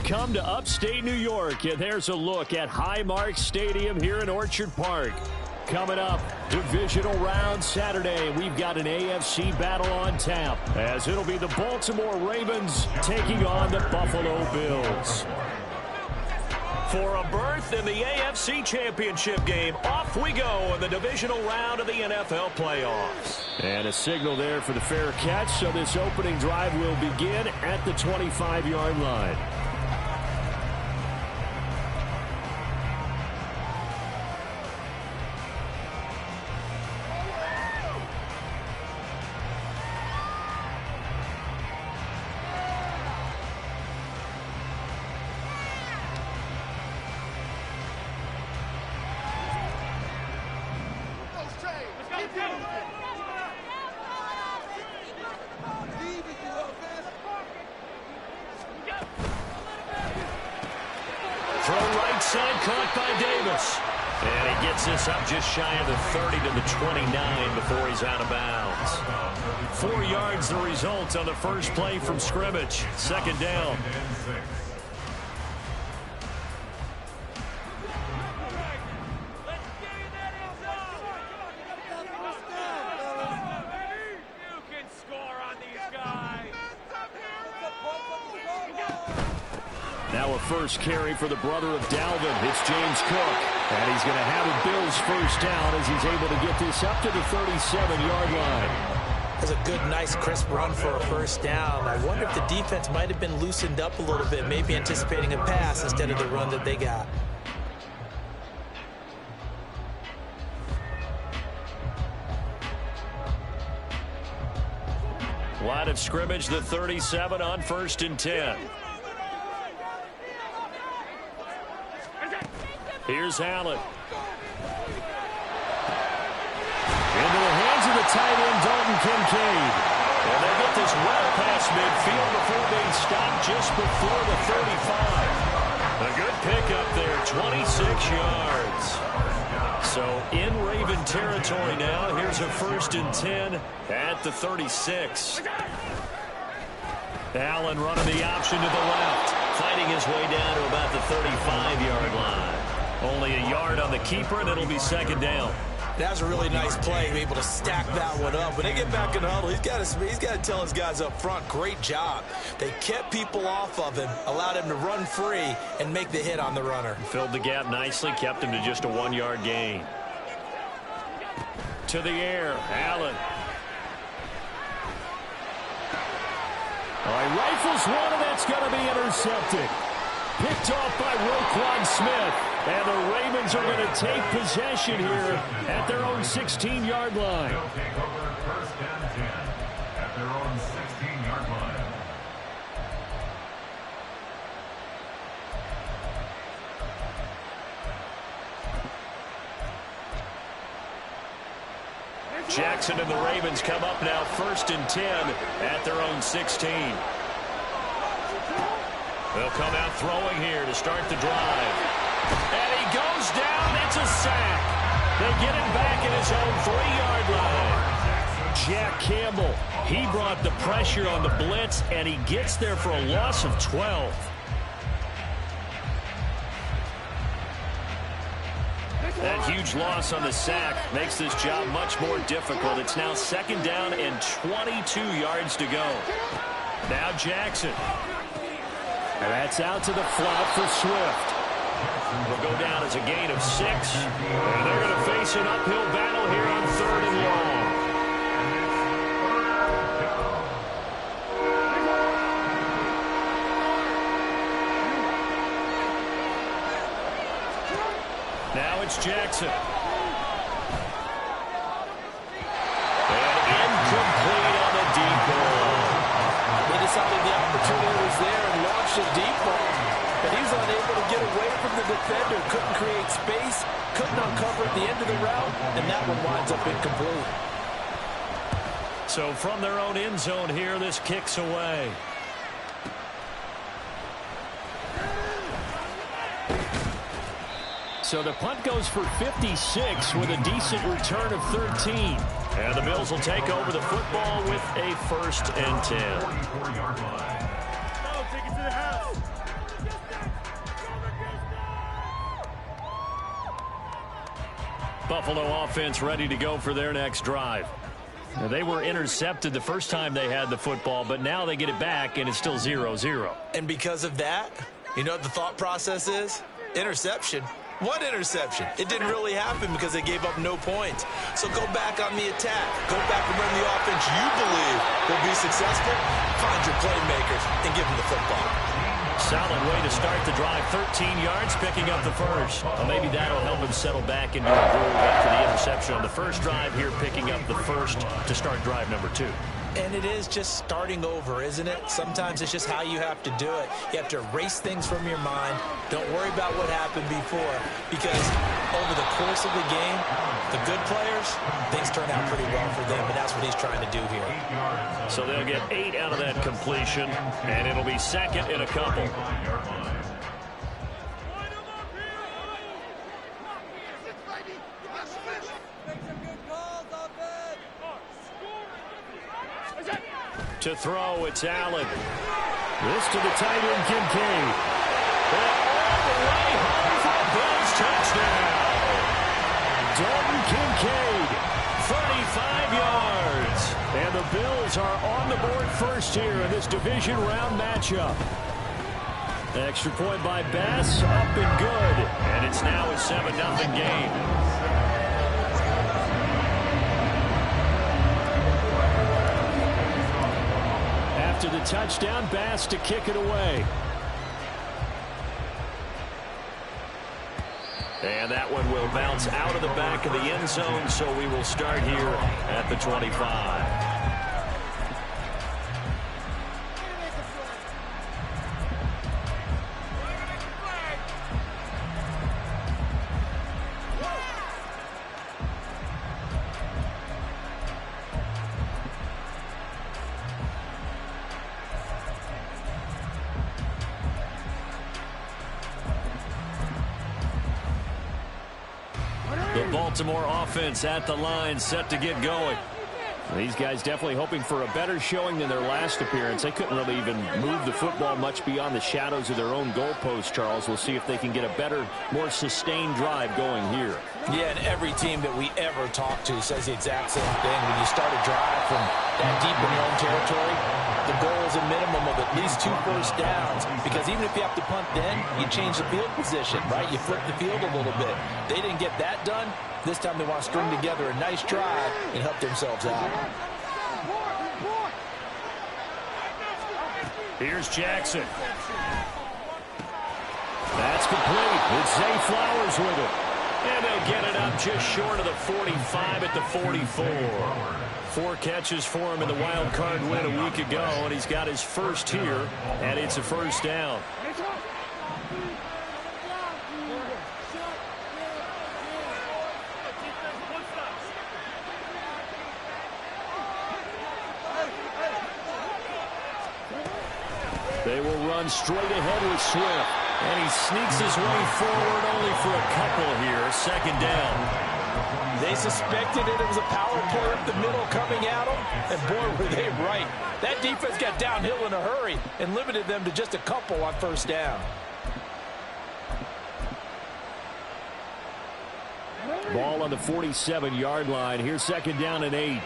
come to upstate New York, and there's a look at Highmark Stadium here in Orchard Park. Coming up, divisional round Saturday, we've got an AFC battle on tap, as it'll be the Baltimore Ravens taking on the Buffalo Bills. For a berth in the AFC Championship game, off we go in the divisional round of the NFL playoffs. And a signal there for the fair catch, so this opening drive will begin at the 25-yard line. Throw right side, caught by Davis. And he gets this up just shy of the 30 to the 29 before he's out of bounds. 4 yards the result on the first play from scrimmage. Second down. Now a first carry for the brother of Dalvin. It's James Cook. And he's going to have a Bills first down as he's able to get this up to the 37-yard line. That's a good, nice, crisp run for a first down. I wonder if the defense might have been loosened up a little bit, maybe anticipating a pass instead of the run that they got. Line of scrimmage, the 37 on 1st and 10. Here's Allen. Into the hands of the tight end, Dalton Kincaid. And they get this well past midfield before being stopped just before the 35. A good pickup there, 26 yards. So in Raven territory now. Here's a 1st and 10 at the 36. Allen running the option to the left, fighting his way down to about the 35-yard line. Only a yard on the keeper, and it'll be second down. That was a really nice play, able to stack that one up. When they get back in the huddle, he's got to tell his guys up front, great job. They kept people off of him, allowed him to run free, and make the hit on the runner. Filled the gap nicely, kept him to just a 1-yard gain. To the air, Allen. All right, rifles one, and that's going to be intercepted. Picked off by Roquan Smith. And the Ravens are going to take possession here at their own 16-yard line. They'll take over 1st and 10 at their own 16-yard line. Jackson and the Ravens come up now 1st and 10 at their own 16. They'll come out throwing here to start the drive. And he goes down. It's a sack. They get him back at his own 3-yard line. Jack Campbell, he brought the pressure on the blitz, and he gets there for a loss of 12. That huge loss on the sack makes this job much more difficult. It's now 2nd down and 22 yards to go. Now Jackson. And that's out to the flat for Swift. Will go down as a gain of 6. And they're going to face an uphill battle here on 3rd and long. Now it's Jackson. And incomplete on the deep ball. They decided the opportunity was there and launched a deep ball. But he was unable to get away from the defender. Couldn't create space. Couldn't uncover at the end of the route. And that one winds up incomplete. So from their own end zone here, this kicks away. So the punt goes for 56 with a decent return of 13. And the Bills will take over the football with a 1st and 10. 44-yard line. Take it to the house. Buffalo offense ready to go for their next drive. Now, they were intercepted the first time they had the football, but now they get it back, and it's still 0-0. And because of that, you know what the thought process is? Interception. One interception. It didn't really happen because they gave up no points. So go back on the attack. Go back and run the offense you believe will be successful. Find your playmakers and give them the football. Solid way to start the drive. 13 yards, picking up the first. Well, maybe that'll help him settle back into a groove after the interception on the first drive here, picking up the first to start drive number 2. And it is just starting over, isn't it? Sometimes it's just how you have to do it. You have to erase things from your mind. Don't worry about what happened before, because over the course of the game, the good players, things turn out pretty well for them, and that's what he's trying to do here. So they'll get 8 out of that completion, and it'll be second in a couple. To throw, it's Allen. This to the tight end, Kincaid. And all the way home for a Bills touchdown. Dalton Kincaid, 35 yards. And the Bills are on the board first here in this division round matchup. Extra point by Bass, up and good. And it's now a 7-0 game. After the touchdown, Bass to kick it away. And that one will bounce out of the back of the end zone, so we will start here at the 25. The Baltimore offense at the line, set to get going. These guys definitely hoping for a better showing than their last appearance. They couldn't really even move the football much beyond the shadows of their own goalpost, Charles. We'll see if they can get a better, more sustained drive going here. Yeah, and every team that we ever talk to says the exact same thing. When you start a drive from that deep in your own territory, the goal is a minimum of at least 2 first downs, because even if you have to punt then, you change the field position, right? You flip the field a little bit. They didn't get that done. This time they want to string together a nice drive and help themselves out. Here's Jackson. That's complete. It's Zay Flowers with it. And they'll get it up just short of the 45 at the 44. 4 catches for him in the wild card win a week ago, and he's got his first here, and it's a first down. They will run straight ahead with Swift. And he sneaks his way forward only for a couple here. Second down. They suspected it was a power play up the middle coming at them. And boy, were they right. That defense got downhill in a hurry and limited them to just a couple on first down. Ball on the 47-yard line. Here's second down and 8.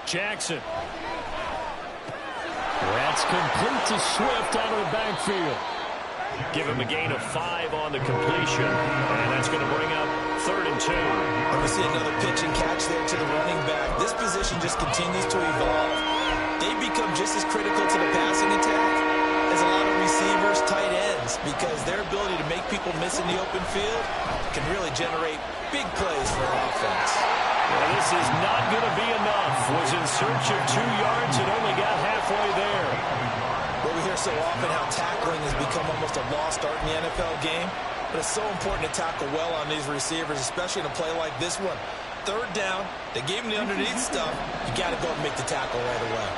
Jackson. That's complete to Swift out of the backfield. Give him a gain of 5 on the completion. And that's going to bring up 3rd and 2. And we see another pitch and catch there to the running back. This position just continues to evolve. They become just as critical to the passing attack as a lot of receivers, tight ends, because their ability to make people miss in the open field can really generate big plays for an offense. Well, this is not going to be enough. Was in search of 2 yards and only got halfway there. Well, we hear so often how tackling has become almost a lost art in the NFL game. But it's so important to tackle well on these receivers, especially in a play like this one. 3rd down, they gave him the underneath stuff. You got to go and make the tackle right away.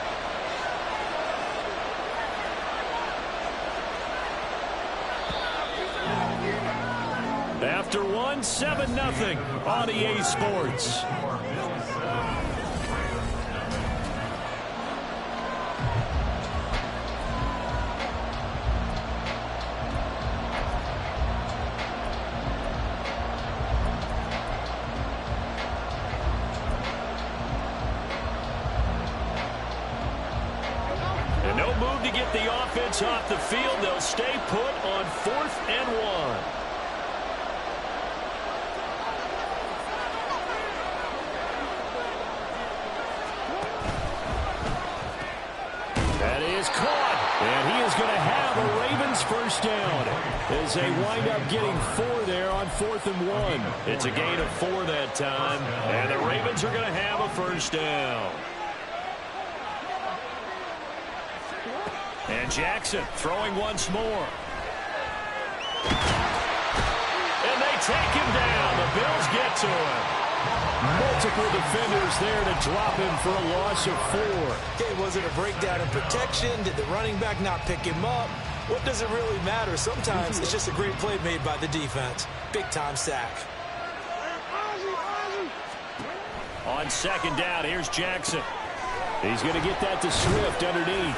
After one, 7-0 on EA Sports. No move to get the offense off the field. They'll stay put on 4th and 1. That is caught, and he is going to have a Ravens first down as they wind up getting 4 there on 4th and 1. It's a gain of 4 that time, and the Ravens are going to have a first down. And Jackson throwing once more. And they take him down. The Bills get to him. Multiple defenders there to drop him for a loss of 4. Okay, was it a breakdown in protection? Did the running back not pick him up? What does it really matter? Sometimes it's just a great play made by the defense. Big-time sack. On 2nd down, here's Jackson. He's going to get that to Swift underneath.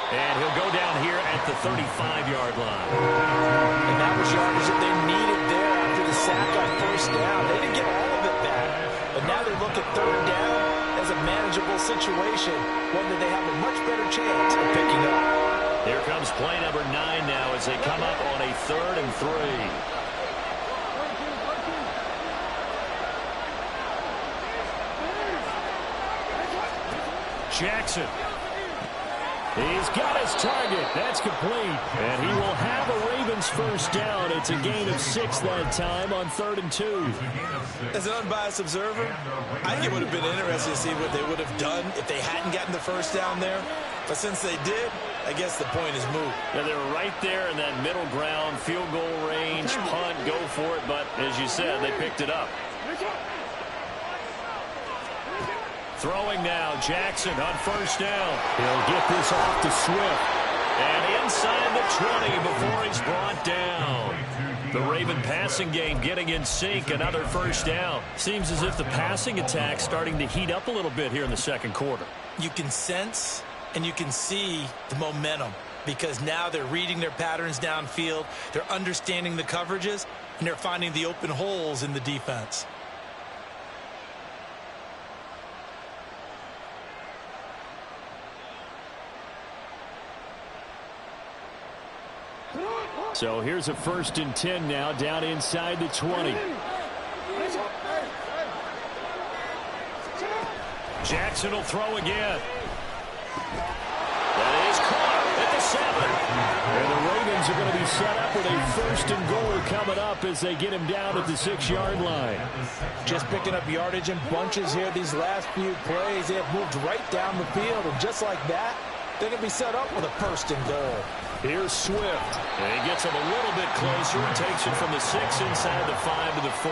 And he'll go down here at the 35-yard line. And that was yardage that they needed there after the sack on 1st down. They didn't get all of it back. But now they look at 3rd down as a manageable situation, one that they have a much better chance of picking up. Here comes play number 9 now as they come up on a 3rd and 3. Jackson. He's got his target. That's complete. And he will have a Ravens first down. It's a gain of 6 that time on 3rd and 2. As an unbiased observer, I think it would have been interesting to see what they would have done if they hadn't gotten the first down there. But since they did, I guess the point is moot. Yeah, they were right there in that middle ground, field goal range, punt, go for it. But as you said, they picked it up. Throwing now, Jackson on 1st down. He'll get this off to Swift. And inside the 20 before he's brought down. The Raven passing game getting in sync. Another first down. Seems as if the passing attack's starting to heat up a little bit here in the 2nd quarter. You can sense and you can see the momentum because now they're reading their patterns downfield. They're understanding the coverages, and they're finding the open holes in the defense. So here's a 1st and 10 now down inside the 20. Jackson will throw again. That is caught at the 7. And the Ravens are going to be set up with a 1st and goal coming up as they get him down at the 6-yard line. Just picking up yardage in bunches here these last few plays. They have moved right down the field, and just like that, they're going to be set up with a 1st and goal. Here's Swift. And he gets him a little bit closer and takes it from the 6 inside the 5 to the 4.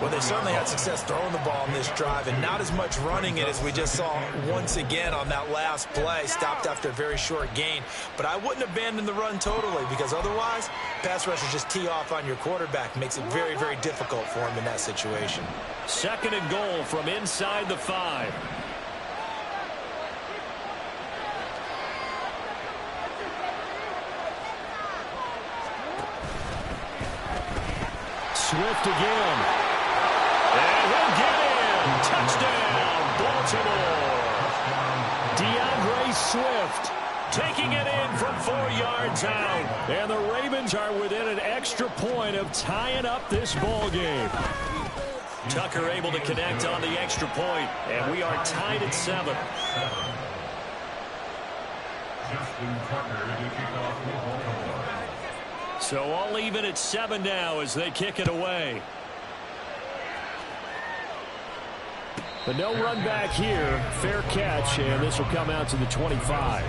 Well, they certainly had success throwing the ball in this drive and not as much running it as we just saw once again on that last play. Stopped after a very short gain. But I wouldn't abandon the run totally because otherwise, pass rushers just tee off on your quarterback. Makes it very, very difficult for him in that situation. 2nd and goal from inside the 5. Swift again. And he'll get in. Touchdown, Baltimore. DeAndre Swift taking it in from 4 yards out. And the Ravens are within an extra point of tying up this ball game. Tucker able to connect on the extra point, and we are tied at 7. So all even at 7 now as they kick it away. But no run back here. Fair catch, and this will come out to the 25.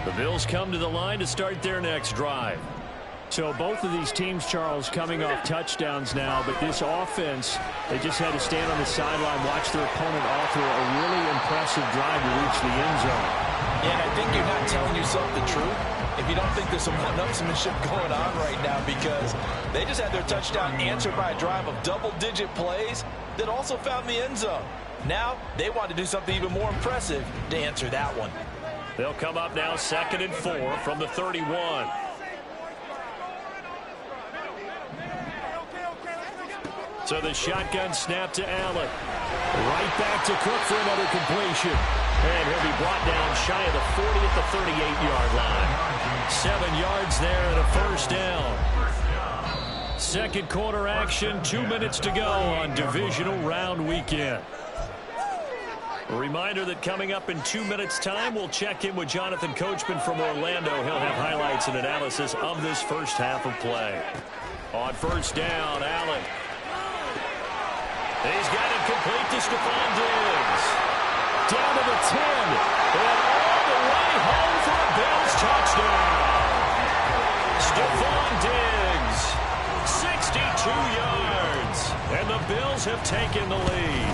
The Bills come to the line to start their next drive. So both of these teams, Charles, coming off touchdowns now, but this offense, they just had to stand on the sideline, watch their opponent offer a really impressive drive to reach the end zone. Yeah, and I think you're not telling yourself the truth if you don't think there's some one-upsmanship going on right now, because they just had their touchdown answered by a drive of double-digit plays that also found the end zone. Now they want to do something even more impressive to answer that one. They'll come up now 2nd and 4 from the 31. So the shotgun snap to Allen. Right back to Cook for another completion. And he'll be brought down shy of the 40 at the 38-yard line. 7 yards there and a first down. Second quarter action, 2 minutes to go on divisional round weekend. A reminder that coming up in 2 minutes' time, we'll check in with Jonathan Coachman from Orlando. He'll have highlights and analysis of this first half of play. On first down, Allen. He's got it complete to Stephon Diggs. Down to the 10. And all the way home for a Bills touchdown. Stephon Diggs, 62 yards. And the Bills have taken the lead.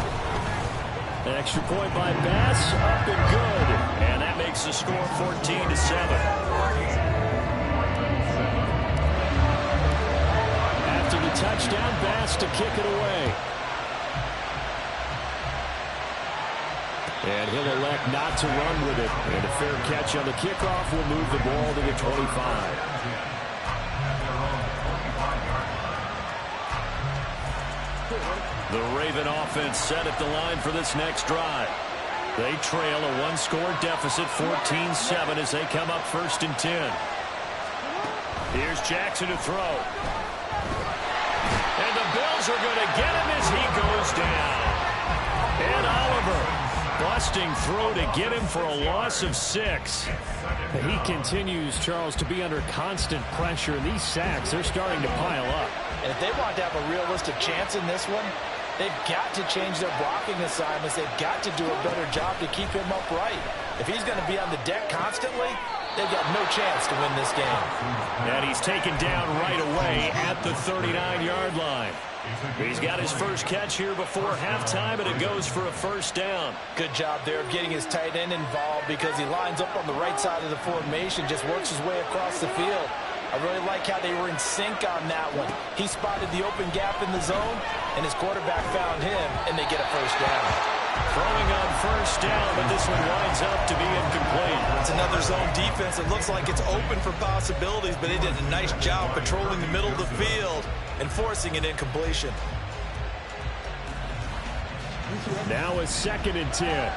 An extra point by Bass, up and good. And that makes the score 14-7. After the touchdown, Bass to kick it away. And he'll elect not to run with it. And a fair catch on the kickoff will move the ball to the 25. The Raven offense set at the line for this next drive. They trail a one-score deficit, 14-7, as they come up 1st and 10. Here's Jackson to throw. And the Bills are going to get him as he goes down. And Oliver busting through to get him for a loss of 6. He continues, Charles, to be under constant pressure. These sacks, they're starting to pile up. And if they want to have a realistic chance in this one, they've got to change their blocking assignments. They've got to do a better job to keep him upright. If he's going to be on the deck constantly, they've got no chance to win this game. And he's taken down right away at the 39-yard line. He's got his first catch here before halftime, and it goes for a first down. Good job there of getting his tight end involved because he lines up on the right side of the formation, just works his way across the field. I really like how they were in sync on that one. He spotted the open gap in the zone, and his quarterback found him, and they get a first down. Throwing on first down, but this one winds up to be incomplete. It's another zone defense. It looks like it's open for possibilities, but they did a nice job patrolling the middle of the field and forcing an incompletion. Now a 2nd and 10.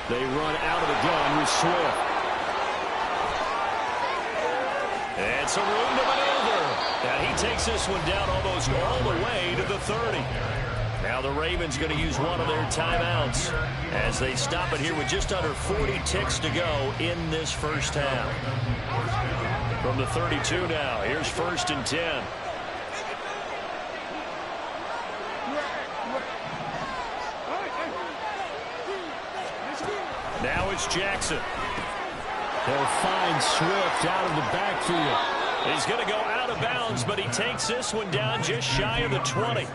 They run out of the gun with Swift. And some room to maneuver. And he takes this one down almost all the way to the 30. Now the Ravens going to use one of their timeouts as they stop it here with just under 40 ticks to go in this first half. From the 32 now, here's 1st and 10. Now it's Jackson. They'll find Swift out of the backfield. He's going to go out of bounds, but he takes this one down just shy of the 20.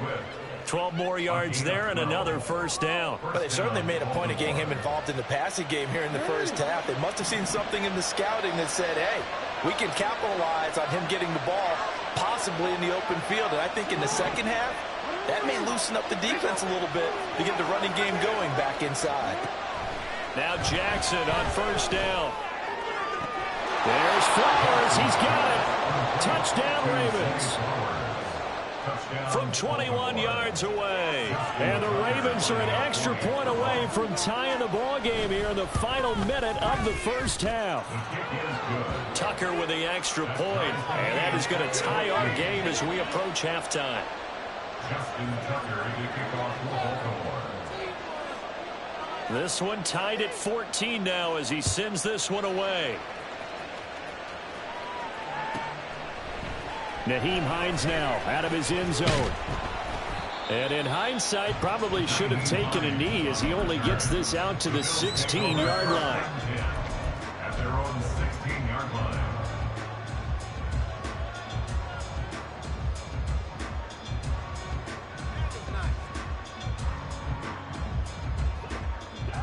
12 more yards there and another first down. But they certainly made a point of getting him involved in the passing game here in the first half. They must have seen something in the scouting that said, hey, we can capitalize on him getting the ball possibly in the open field. And I think in the second half, that may loosen up the defense a little bit to get the running game going back inside. Now Jackson on first down. There's Flowers. He's got it. Touchdown, Ravens. From 21 yards away. And the Ravens are an extra point away from tying the ball game here in the final minute of the first half. Tucker with the extra point. And that is going to tie our game as we approach halftime. This one tied at 14 now as he sends this one away. Nyheim Hines now out of his end zone. And in hindsight, probably should have taken a knee as he only gets this out to the 16-yard line. At their own 16-yard line.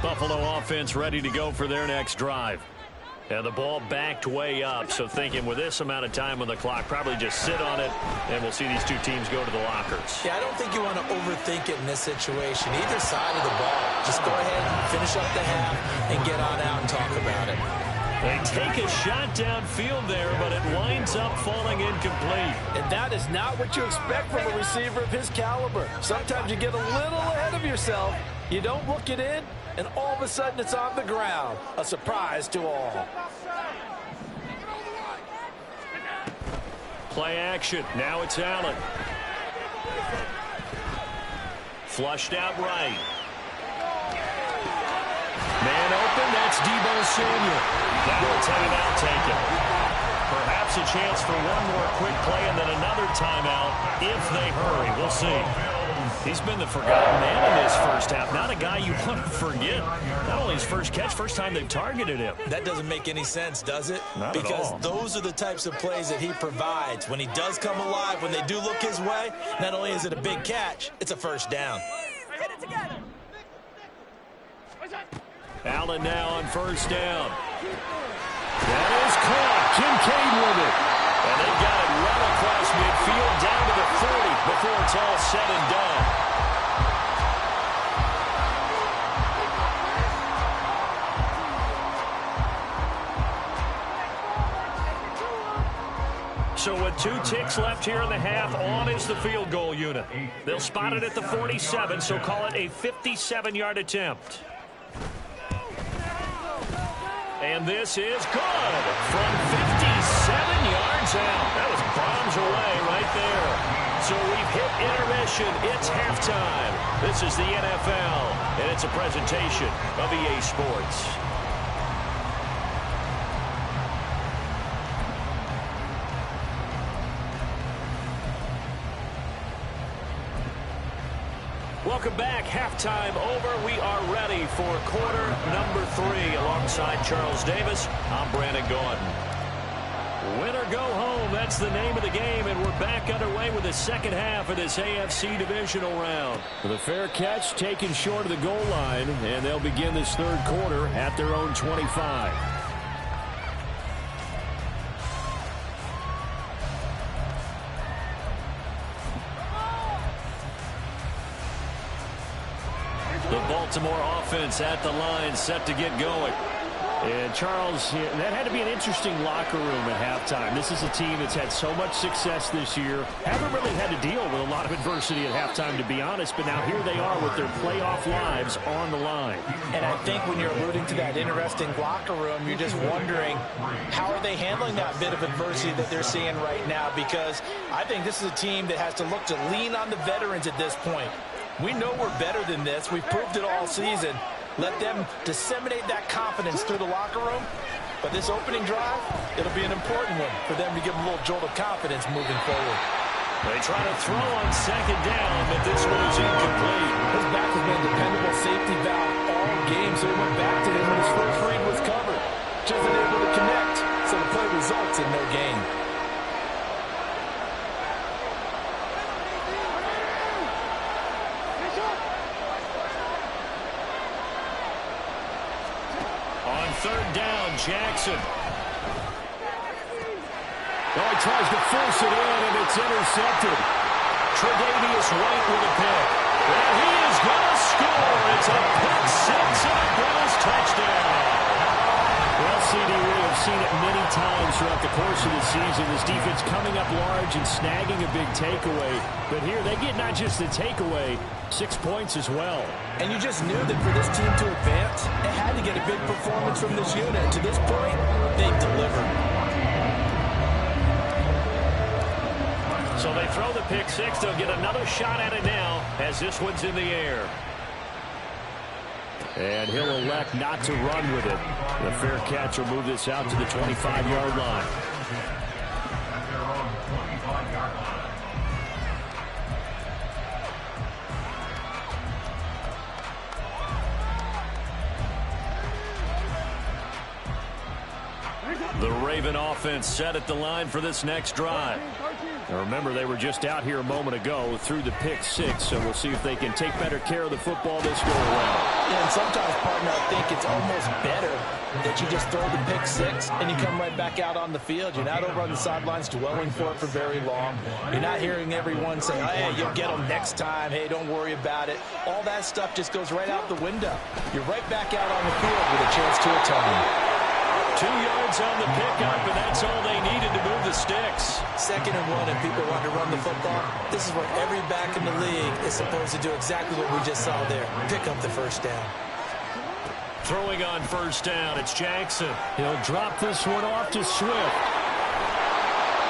Buffalo offense ready to go for their next drive. And the ball backed way up, so thinking with this amount of time on the clock, probably just sit on it, and we'll see these two teams go to the lockers. Yeah, I don't think you want to overthink it in this situation. Either side of the ball. Just go ahead and finish up the half and get on out and talk about it. They take a shot downfield there, but it winds up falling incomplete. And that is not what you expect from a receiver of his caliber. Sometimes you get a little ahead of yourself. You don't look it in, and all of a sudden it's on the ground. A surprise to all. Play action. Now it's Allen. Flushed out right. Man open. That's Deebo Samuel. Now a timeout taken. Perhaps a chance for one more quick play and then another timeout if they hurry. We'll see. He's been the forgotten man in this first half. Not a guy you want to forget. Not only his first catch, first time they've targeted him. That doesn't make any sense, does it? Not at all. Because those are the types of plays that he provides. When he does come alive, when they do look his way, not only is it a big catch, it's a first down. Get it together. Allen now on first down. That is caught. Kincaid with it. And they got it right across midfield down to the 40 before it's all said and done. So with 2 ticks left here in the half, on is the field goal unit. They'll spot it at the 47, so call it a 57-yard attempt. And this is good from 57 yards out. That was bombs away right there. So we've hit intermission. It's halftime. This is the NFL, and it's a presentation of EA Sports. Welcome back. Halftime over. We are ready for quarter number 3. Alongside Charles Davis, I'm Brandon Gaudin. Win or go home, that's the name of the game, and we're back underway with the second half of this AFC divisional round. The fair catch taken short of the goal line, and they'll begin this third quarter at their own 25. The Baltimore offense at the line, set to get going. And Charles, that had to be an interesting locker room at halftime. This is a team that's had so much success this year. Haven't really had to deal with a lot of adversity at halftime, to be honest. But now here they are with their playoff lives on the line. And I think when you're alluding to that interesting locker room, you're just wondering how are they handling that bit of adversity that they're seeing right now? Because I think this is a team that has to look to lean on the veterans at this point. We know we're better than this. We've proved it all season. Let them disseminate that confidence through the locker room. But this opening drive, it'll be an important one for them to give them a little jolt of confidence moving forward. They try to throw on second down, but this one is incomplete. His back has been a dependable safety valve all game, so he went back to him when his first read was covered. Just unable to connect, so the play results in no gain. Third down, Jackson. Oh, he tries to force it in, and it's intercepted. Tre'Davious White with a pick. And he is going to score. It's a pick six and a bonus touchdown. Well, CD, we have seen it many times throughout the course of the season. This defense coming up large and snagging a big takeaway. But here they get not just the takeaway, 6 points as well. And you just knew that for this team to advance, it had to get a big performance from this unit. And to this point, they've delivered. So they throw the pick six. They'll get another shot at it now as this one's in the air. And he'll elect not to run with it. The fair catch will move this out to the 25-yard line. The Raven offense set at the line for this next drive. Now remember, they were just out here a moment ago through the pick six, so we'll see if they can take better care of the football this go around. Yeah, and sometimes, partner, I think it's almost better that you just throw the pick six and you come right back out on the field. You're not over on the sidelines dwelling for it for very long. You're not hearing everyone say, oh, hey, you'll get them next time. Hey, don't worry about it. All that stuff just goes right out the window. You're right back out on the field with a chance to atone. 2 yards on the pickup, and that's all they needed to move the sticks. 2nd and 1, and people want to run the football. This is where every back in the league is supposed to do exactly what we just saw there. Pick up the first down. Throwing on first down, it's Jackson. He'll drop this one off to Swift.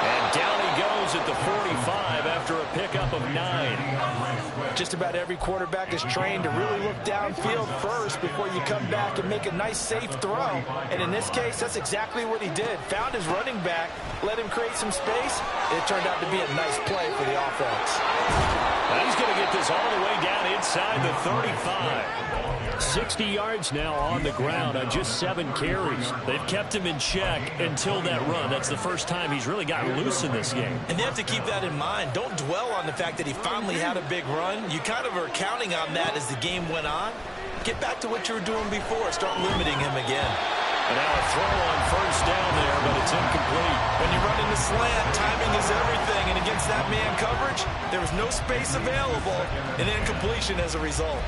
And down he goes at the 45 after a pickup of 9. Just about every quarterback is trained to really look downfield first before you come back and make a nice, safe throw. And in this case, that's exactly what he did. Found his running back, let him create some space. It turned out to be a nice play for the offense. Now he's going to get this all the way down inside the 35. 60 yards now on the ground on just 7 carries. They've kept him in check until that run. That's the first time he's really gotten loose in this game. And they have to keep that in mind. Don't dwell on the fact that he finally had a big run. You kind of are counting on that as the game went on. Get back to what you were doing before. Start limiting him again. And now a throw on first down there, but it's incomplete. When you're running the slant, timing is everything. And against that man coverage, there was no space available. And incompletion as a result.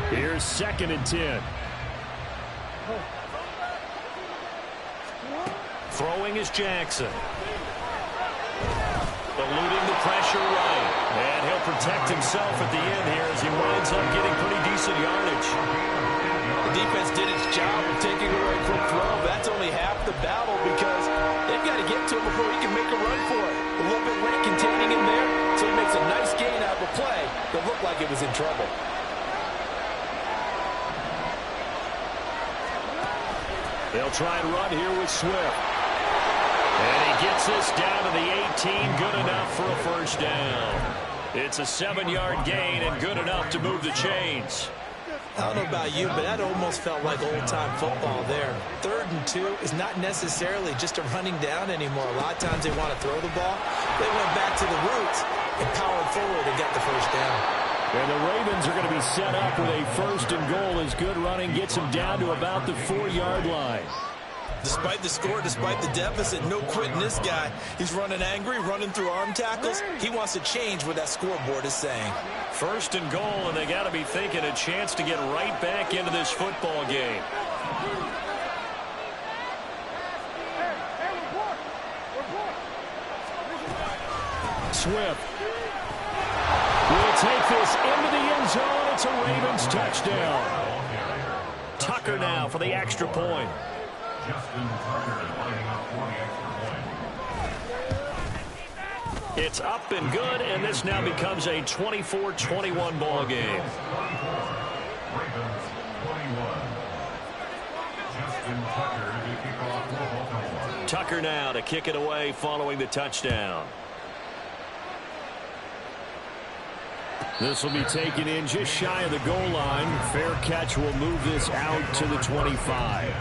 Here's 2nd and 10. Throwing is Jackson. Eluding the pressure right. And he'll protect himself at the end here as he winds up getting pretty decent yardage. The defense did its job of taking away a quick throw. That's only half the battle because they've got to get to him before he can make a run for it. A little bit late containing him there, so he makes a nice gain out of a play that looked like it was in trouble. They'll try and run here with Swift. And he gets this down to the 18, good enough for a first down. It's a 7-yard gain and good enough to move the chains. I don't know about you, but that almost felt like old-time football there. 3rd and 2 is not necessarily just a running down anymore. A lot of times they want to throw the ball. They went back to the roots and powered forward and got the first down. And the Ravens are going to be set up with a 1st and goal as good running gets them down to about the 4-yard line. Despite the score, despite the deficit, no quitting this guy. He's running angry, running through arm tackles. He wants to change what that scoreboard is saying. 1st and goal, and they got to be thinking a chance to get right back into this football game. Swift will take this into the end zone. It's a Ravens touchdown. Tucker now for the extra point. It's up and good, and this now becomes a 24-21 ball game. Tucker now to kick it away following the touchdown. This will be taken in just shy of the goal line. Fair catch will move this out to the 25.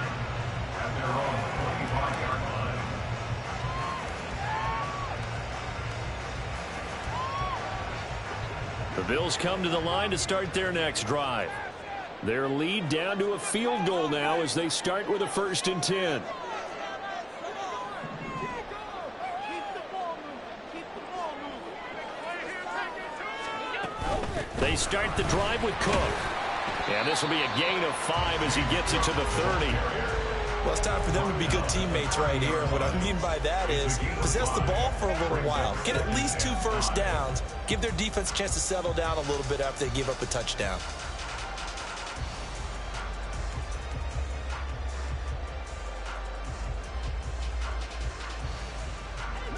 The Bills come to the line to start their next drive. Their lead down to a field goal now as they start with a 1st and 10. They start the drive with Cook. And this will be a gain of 5 as he gets it to the 30. Well, it's time for them to be good teammates right here. And what I mean by that is possess the ball for a little while. Get at least 2 first downs. Give their defense a chance to settle down a little bit after they give up a touchdown.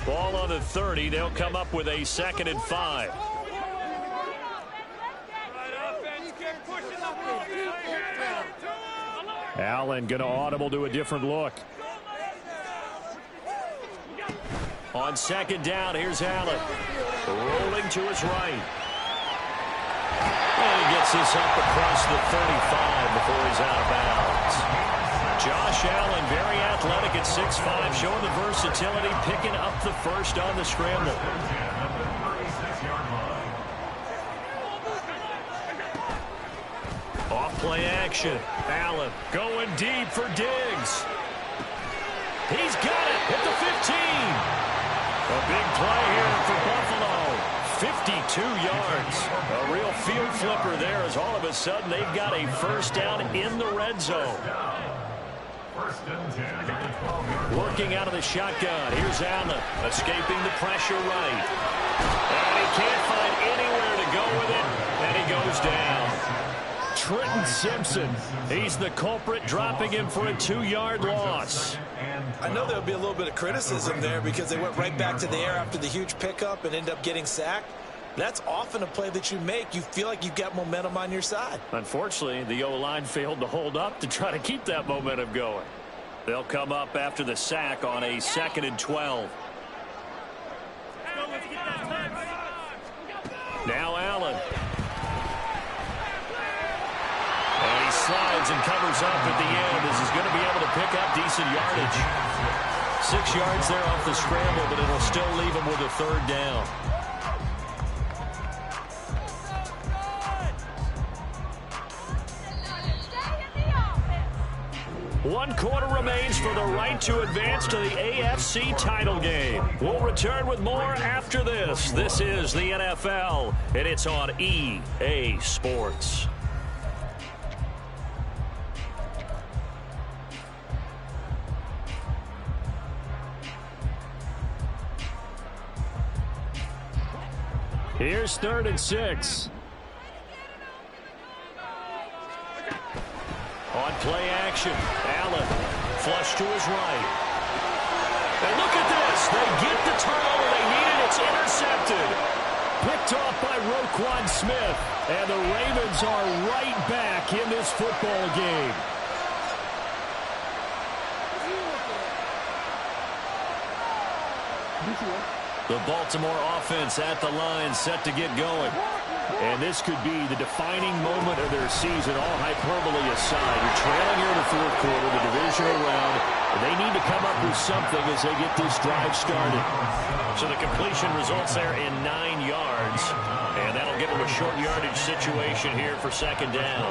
Ball on the 30. They'll come up with a 2nd and 5. Allen going to audible to a different look. On 2nd down, here's Allen. Rolling to his right. And he gets this up across the 35 before he's out of bounds. Josh Allen, very athletic at 6'5", showing the versatility, picking up the first on the scramble. Off-play action. Allen going deep for Diggs. He's got it at the 15. A big play here for Buffalo. 52 yards. A real field flipper there as all of a sudden they've got a first down in the red zone. Working out of the shotgun. Here's Allen escaping the pressure right. And he can't find anywhere to go with it. And he goes down. Trenton Simpson, he's the culprit, dropping him for a 2-yard loss. I know there'll be a little bit of criticism there because they went right back to the air after the huge pickup and ended up getting sacked. That's often a play that you make. You feel like you've got momentum on your side. Unfortunately, the O-line failed to hold up to try to keep that momentum going. They'll come up after the sack on a 2nd and 12. Now Allen. And he slides and covers up at the end as he's going to be able to pick up decent yardage. 6 yards there off the scramble, but it'll still leave him with a 3rd down. One quarter remains for the right to advance to the AFC title game. We'll return with more after this. This is the NFL, and it's on EA Sports. Here's 3rd and 6. On play action, Allen flush to his right. And look at this. They get the turnover they needed. It's intercepted. Picked off by Roquan Smith. And the Ravens are right back in this football game. The Baltimore offense at the line, set to get going. And this could be the defining moment of their season, all hyperbole aside. You're trailing here in the 4th quarter, the divisional round. And they need to come up with something as they get this drive started. So the completion results there in 9 yards. And that'll give them a short yardage situation here for 2nd down.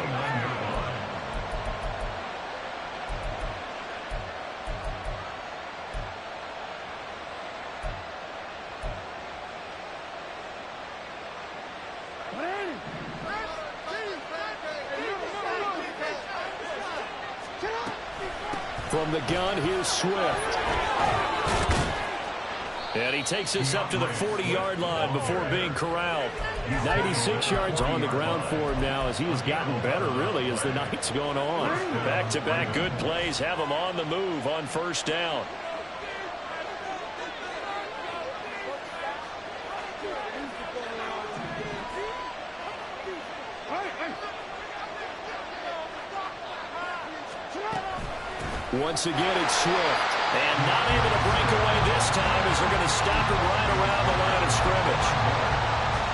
From the gun, here's Swift. And he takes us up to the 40-yard line before being corralled. 96 yards on the ground for him now as he has gotten better, really, as the night's going on. Back-to-back good plays have him on the move on 1st down. Once again, it's Swift. And not able to break away this time as they're going to stop him right around the line of scrimmage.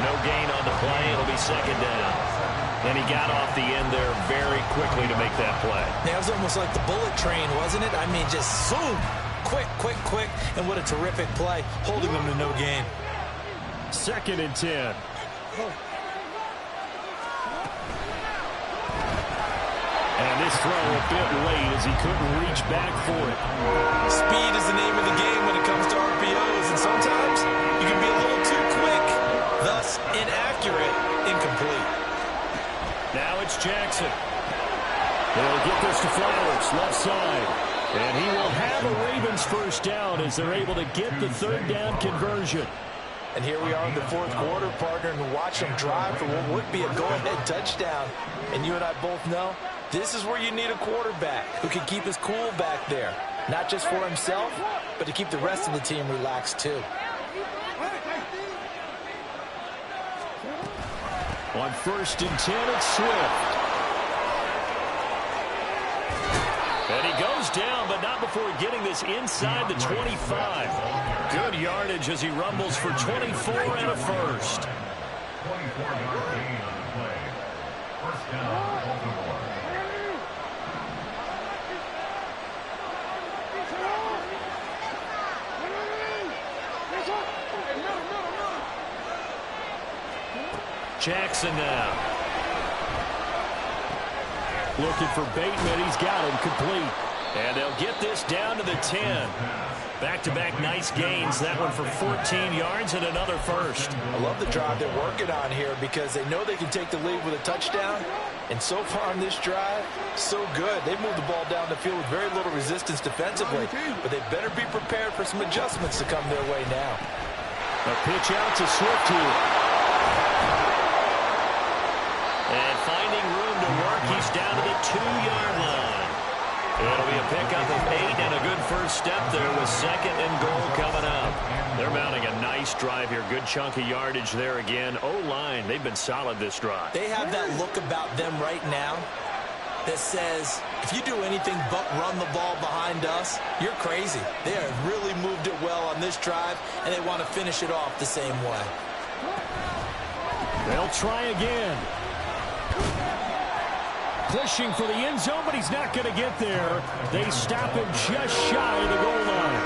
No gain on the play. It'll be 2nd down. And he got off the end there very quickly to make that play. That was almost like the bullet train, wasn't it? I mean, just zoom. Quick, quick, quick. And what a terrific play, holding them to no gain. 2nd and 10. And this throw a bit late as he couldn't reach back for it. Speed is the name of the game when it comes to RPOs, and sometimes you can be a little too quick, thus inaccurate, incomplete. Now it's Jackson. They'll get this to Flowers, left side. And he will have a Ravens 1st down as they're able to get the 3rd down conversion. And here we are in the 4th quarter, partner, and watch them drive for what would be a go-ahead touchdown. And you and I both know this is where you need a quarterback who can keep his cool back there. Not just for himself, but to keep the rest of the team relaxed too. On 1st and 10, it's Swift. And he goes down, but not before getting this inside the 25. Good yardage as he rumbles for 24 and a first. 24-yard gain on the play. First down, Baltimore. Jackson now. Looking for Bateman. He's got him complete. And they'll get this down to the 10. Back-to-back nice gains. That one for 14 yards and another first. I love the drive they're working on here because they know they can take the lead with a touchdown. And so far on this drive, so good. They moved the ball down the field with very little resistance defensively. But they better be prepared for some adjustments to come their way now. A pitch out to Swift here. And finding room to work, he's down to the 2-yard line. It'll be a pickup of 8 and a good first step there with 2nd and goal coming up. They're mounting a nice drive here. Good chunk of yardage there again. O-line, they've been solid this drive. They have that look about them right now that says, if you do anything but run the ball behind us, you're crazy. They have really moved it well on this drive, and they want to finish it off the same way. They'll try again. Pushing for the end zone, but he's not going to get there. They stop him just shy of the goal line.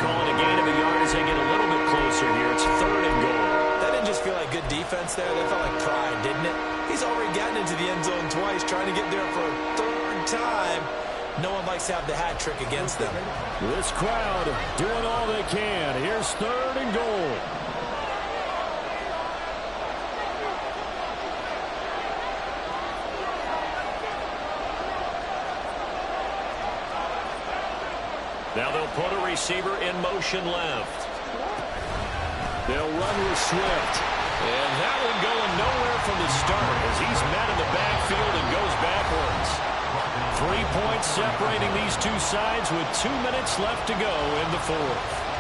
Calling a gain of a yard as they get a little bit closer here. It's 3rd and goal. That didn't just feel like good defense there. That felt like pride, didn't it? He's already gotten into the end zone twice, trying to get there for a 3rd time. No one likes to have the hat trick against them. This crowd doing all they can. Here's 3rd and goal. Now they'll put a receiver in motion left. They'll run with Swift. And that one going nowhere from the start as he's met in the backfield and goes backwards. 3 points separating these two sides with 2 minutes left to go in the 4th.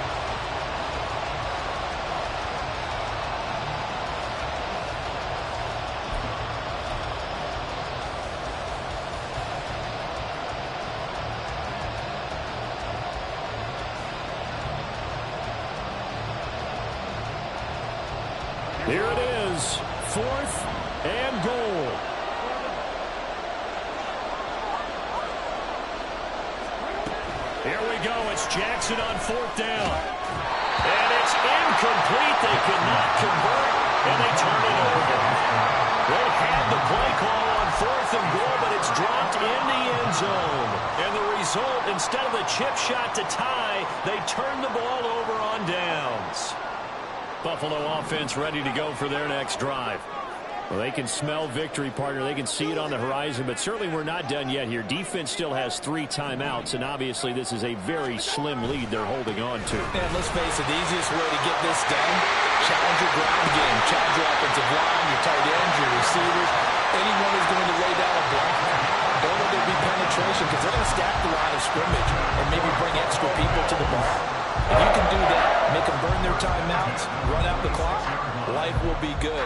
Here it is, 4th and goal. Here we go. It's Jackson on 4th down. And it's incomplete. They could not convert, and they turn it over. They had the play call on 4th and goal, but it's dropped in the end zone. And the result, instead of the chip shot to tie, they turn the ball over on downs. Buffalo offense ready to go for their next drive. Well, they can smell victory, partner. They can see it on the horizon, but certainly we're not done yet here. Defense still has 3 timeouts, and obviously this is a very slim lead they're holding on to. And let's face it, the easiest way to get this done, challenge your ground game, challenge your offensive line, your tight ends, your receivers, anyone who's going to lay down a block. Don't let there be penetration because they're going to stack the line of scrimmage and maybe bring extra people to the ball. If you can do that, make them burn their timeouts, run out the clock, life will be good.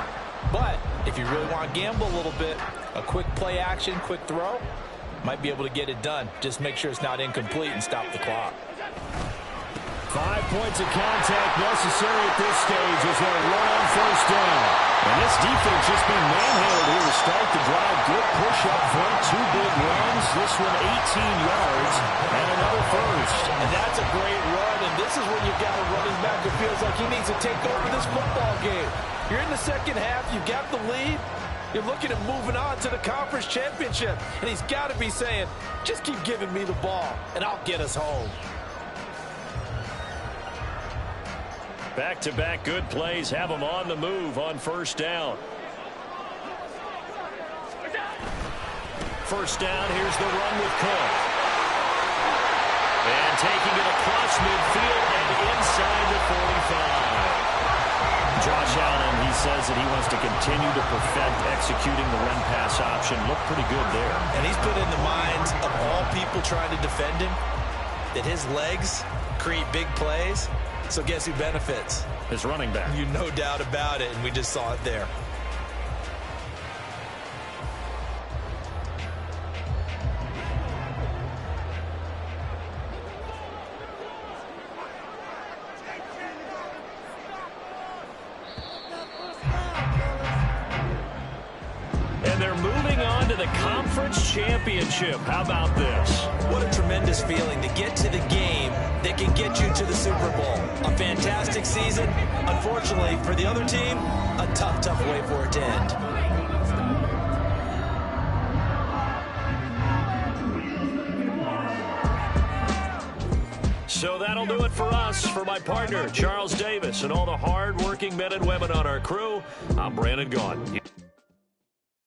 But if you really want to gamble a little bit, a quick play action, quick throw, might be able to get it done. Just make sure it's not incomplete and stop the clock. 5 points of contact necessary at this stage as they'll run on 1st down. And this defense just being manhandled here to start the drive. Good push up front, 2 big runs. This one 18 yards and another first. And that's a great run, and this is when you've got a running back who feels like he needs to take over this football game. You're in the second half, you got the lead. You're looking at moving on to the conference championship. And he's got to be saying, just keep giving me the ball, and I'll get us home. Back-to-back good plays have them on the move on 1st down. 1st down, here's the run with Cook. And taking it across midfield and inside the 45. Josh Allen, he says that he wants to continue to perfect executing the run-pass option. Looked pretty good there. And he's put in the minds of all people trying to defend him that his legs create big plays. So guess who benefits? His running back. You no doubt about it, and we just saw it there. And they're moving the conference championship. How about this? What a tremendous feeling to get to the game that can get you to the Super Bowl. A fantastic season. Unfortunately, for the other team, a tough, tough way for it to end. So that'll do it for us. For my partner, Charles Davis, and all the hard-working men and women on our crew, I'm Brandon Gaudin.